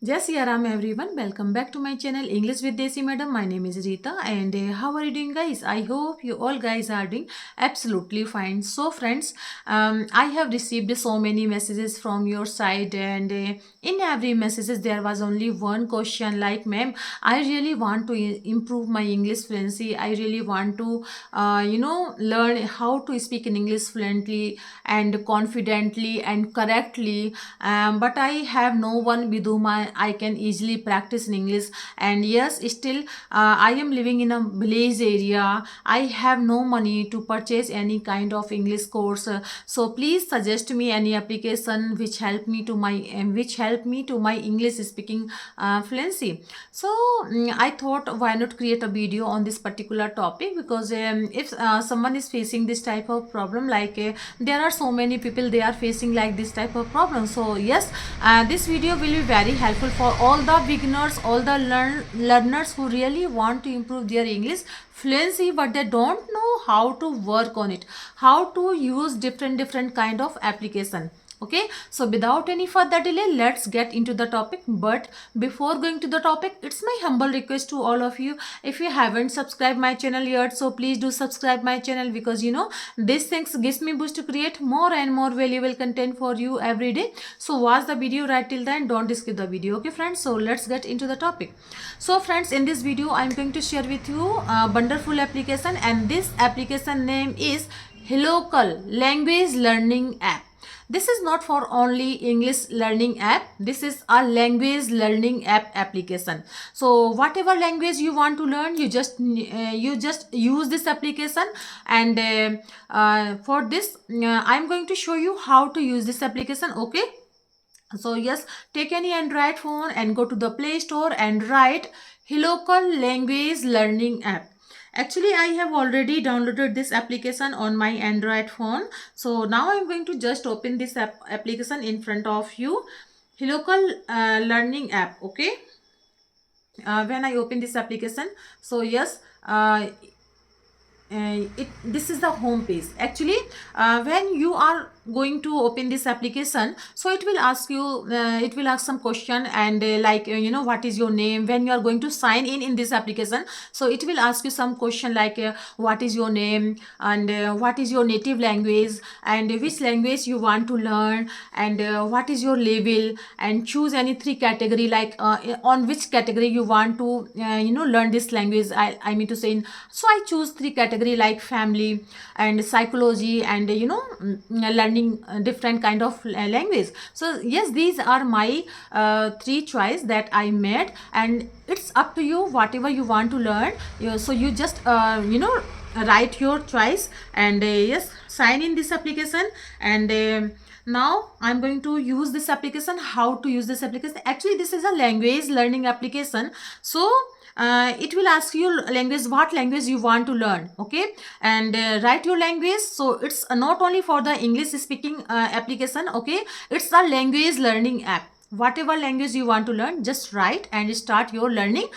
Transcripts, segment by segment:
Jai Siya Ram everyone. Welcome back to my channel English with Desi Madam. My name is Rita and how are you doing guys? I hope you all guys are doing absolutely fine. So friends, I have received so many messages from your side and in every messages there was only one question like ma'am, I really want to improve my English fluency. I really want to learn how to speak in English fluently and confidently and correctly, but I have no one with whom I can easily practice in English. And yes, still I am living in a village area. I have no money to purchase any kind of English course. So please suggest me any application which help me to my English speaking fluency. So I thought why not create a video on this particular topic, because if someone is facing this type of problem, like there are so many people they are facing like this type of problem. So yes, this video will be very helpful for all the beginners, all the learners who really want to improve their English fluency, but they don't know how to work on it, how to use different kind of application. Okay, so without any further delay, let's get into the topic. But before going to the topic, it's my humble request to all of you, if you haven't subscribed my channel yet, so please do subscribe my channel, because this things gives me boost to create more and more valuable content for you every day. So watch the video right till then, don't skip the video. Okay friends, so let's get into the topic. So friends, in this video I'm going to share with you a wonderful application, and this application name is Hellocal language learning app. This is not for only English learning app. This is a language learning app application. So whatever language you want to learn, you just use this application. And for this, I'm going to show you how to use this application. Okay. So yes, take any Android phone and go to the Play Store and write Hellocal language learning app. Actually, I have already downloaded this application on my Android phone. So now I'm going to just open this application in front of you. Hellocal learning app. Okay. When I open this application, so yes, this is the home page. Actually, when you are going to open this application, so it will ask some question, and like what is your name. When you are going to sign in this application, so it will ask you some question like what is your name, and what is your native language, and which language you want to learn, and what is your level, and choose any three category, like on which category you want to learn this language. I mean to say, so I choose three category like family and psychology, and learning different kind of language. So yes, these are my three choice that I made, and it's up to you whatever you want to learn. So you just write your choice, and yes, sign in this application. And now I'm going to use this application. How to use this application? Actually, this is a language learning application. So it will ask you language, what language you want to learn. Okay, and write your language. So it's not only for the English speaking application. Okay, it's a language learning app. Whatever language you want to learn, just write and start your learning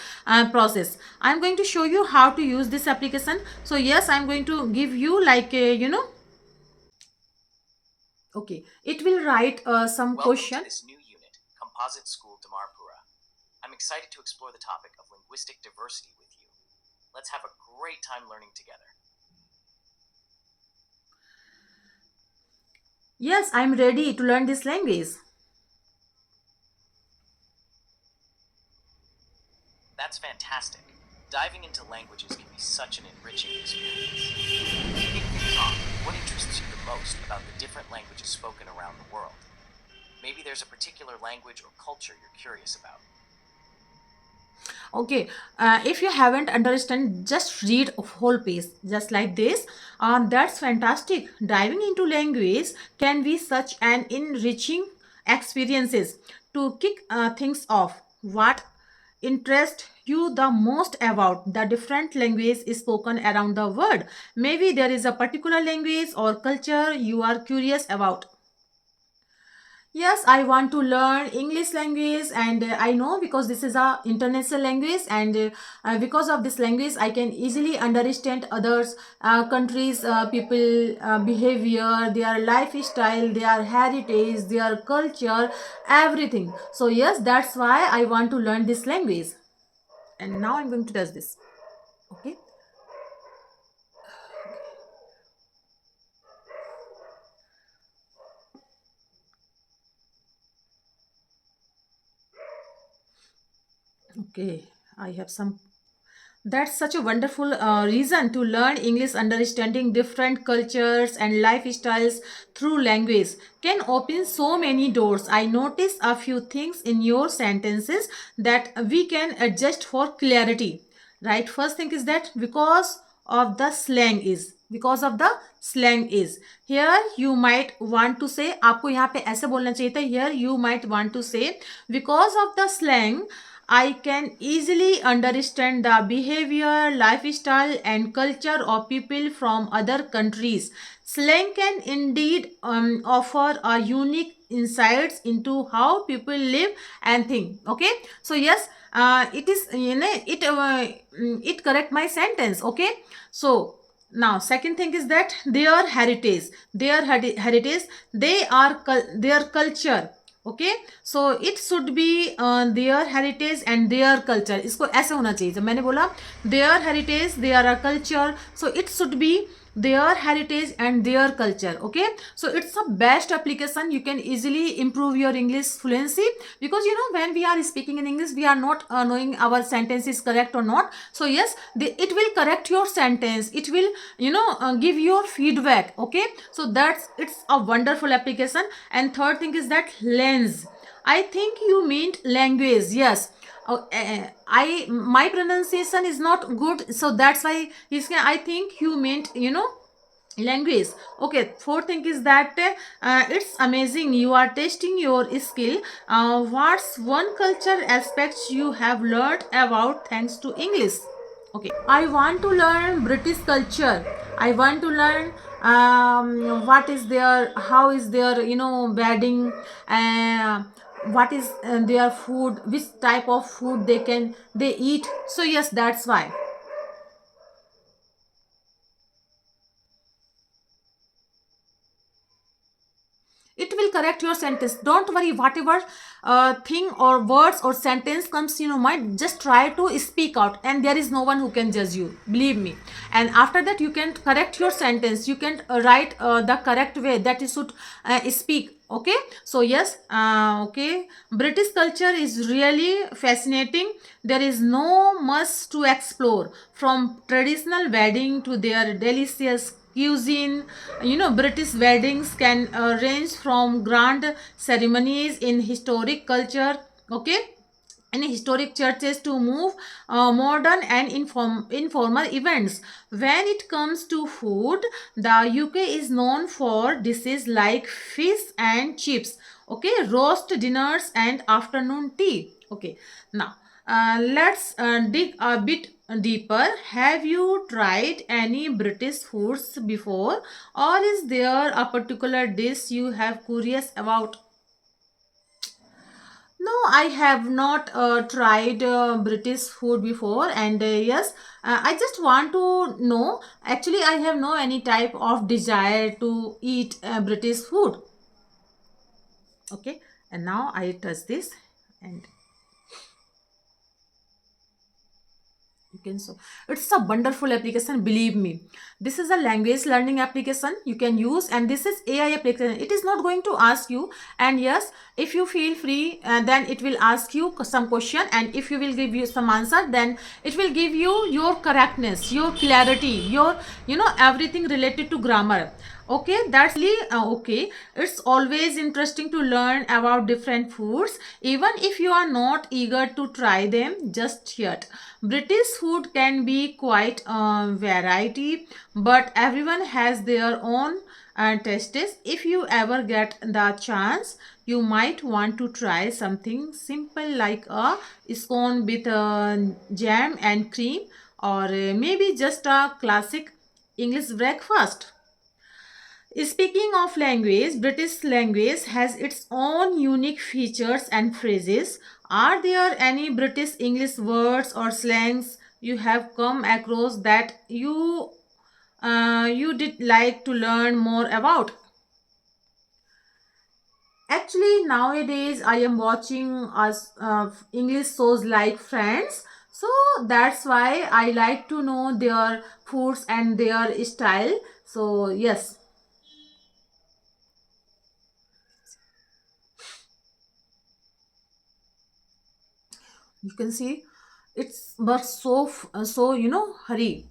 process. I'm going to show you how to use this application. So yes, I'm going to give you like okay, it will write some Welcome question. to this new unit, Composite School Damarpura. I'm excited to explore the topic of linguistic diversity with you. Let's have a great time learning together. Yes, I'm ready to learn this language. That's fantastic. Diving into languages can be such an enriching experience. To kick things off, what interests you the most about the different languages spoken around the world? Maybe there's a particular language or culture you're curious about. Okay, if you haven't understand, just read a whole page just like this. That's fantastic. Diving into language can be such an enriching experiences. To kick things off, what interests you the most about the different language is spoken around the world? Maybe there is a particular language or culture you are curious about. Yes, I want to learn English language, and I know because this is a international language, and because of this language, I can easily understand others countries, people behavior, their lifestyle, their heritage, their culture, everything. So yes, that's why I want to learn this language. And now I'm going to test this. Okay. Okay. I have some. That's such a wonderful reason to learn English. Understanding different cultures and lifestyles through language can open so many doors. I notice a few things in your sentences that we can adjust for clarity. Right? First thing is that because of the slang is here you might want to say, आपको यहाँ पे ऐसे बोलना चाहिए था, here you might want to say, because of the slang I can easily understand the behavior, lifestyle, and culture of people from other countries. Slang can indeed offer a unique insights into how people live and think. Okay, so yes, it is, it correct my sentence. Okay, so now second thing is that their heritage, they are their culture. Okay, so it should be their heritage and their culture. इसको ऐसे होना चाहिए. जब मैंने बोला their heritage there are culture, सो it should बी their heritage and their culture. Okay, so it's a best application. You can easily improve your English fluency, because when we are speaking in English, we are not knowing our sentence is correct or not. So yes, it will correct your sentence, it will give your feedback. Okay, so it's a wonderful application. And third thing is that lens, I think you meant language. Yes. Oh, I my pronunciation is not good, so that's why I think you meant language. Okay, fourth thing is that it's amazing you are testing your skill. What's one culture aspects you have learned about thanks to English? Okay, I want to learn British culture. I want to learn what is their, how is their wedding, what is their food, which type of food they eat. So yes, that's why. It will correct your sentence. Don't worry, whatever thing or words or sentence comes in your mind, just try to speak out, and there is no one who can judge you, believe me. And after that you can correct your sentence, you can write the correct way that you should speak. Okay, so yes, okay, British culture is really fascinating. There is no much to explore, from traditional wedding to their delicious cuisine. British weddings can range from grand ceremonies in historic culture, okay, in historic churches, to move modern and informal events. When it comes to food, the UK is known for dishes like fish and chips, okay, roast dinners and afternoon tea. Okay, now let's dig a bit deeper. Have you tried any British foods before, or is there a particular dish you have curious about? No, I have not tried British food before, and yes, I just want to know. Actually, I have no any type of desire to eat British food. Okay, and now I touch this, and you can, so it's a wonderful application, believe me. This is a language learning application you can use, and this is AI application. It is not going to ask you, and yes, if you feel free, then it will ask you some question, and if you will give you some answer, then it will give you your correctness, your clarity, your everything related to grammar. Okay, that's really okay. It's always interesting to learn about different foods, even if you are not eager to try them just yet. British food can be quite a variety, but everyone has their own tastes. If you ever get the chance, you might want to try something simple like a scone with jam and cream, or maybe just a classic English breakfast. Speaking of language, British language has its own unique features and phrases. Are there any British English words or slangs you have come across that you did like to learn more about? Actually, nowadays I am watching us English shows like Friends, so that's why I like to know their foods and their style. So yes, you can see it's but so hurry.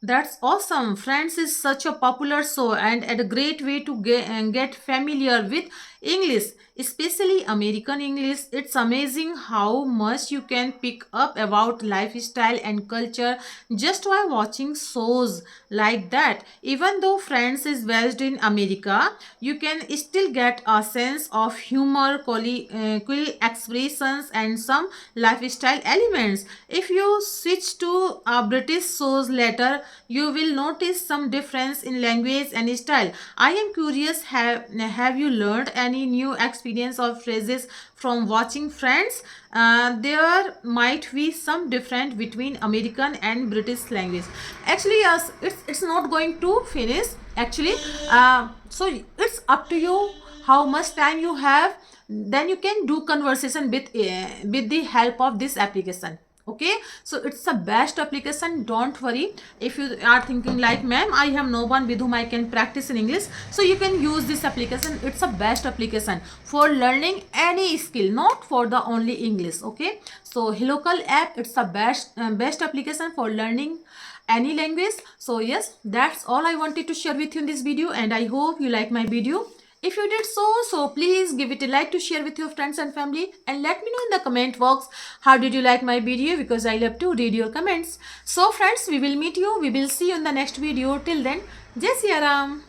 That's awesome. Friends is such a popular show and a great way to get familiar with English, especially American English. It's amazing how much you can pick up about lifestyle and culture just by watching shows like that. Even though Friends is based in America, you can still get a sense of humor, cool expressions, and some lifestyle elements. If you switch to British shows later, you will notice some difference in language and style. I am curious, have you learned any new experience or phrases from watching Friends? There might be some difference between American and British language. Actually, yes, it's not going to finish. Actually, so it's up to you how much time you have. Then you can do conversation with the help of this application. Okay, so it's the best application. Don't worry if you are thinking like, ma'am, I have no one with whom I can practice in English, so you can use this application. It's a best application for learning any skill, not for the only English. Okay, so Helocal app, it's the best application for learning any language. So yes, that's all I wanted to share with you in this video, and I hope you like my video. If you did so please give it a like to share with your friends and family, and let me know in the comment box how did you like my video, because I love to read your comments. So friends, we will see you in the next video. Till then, Jai Siya Ram.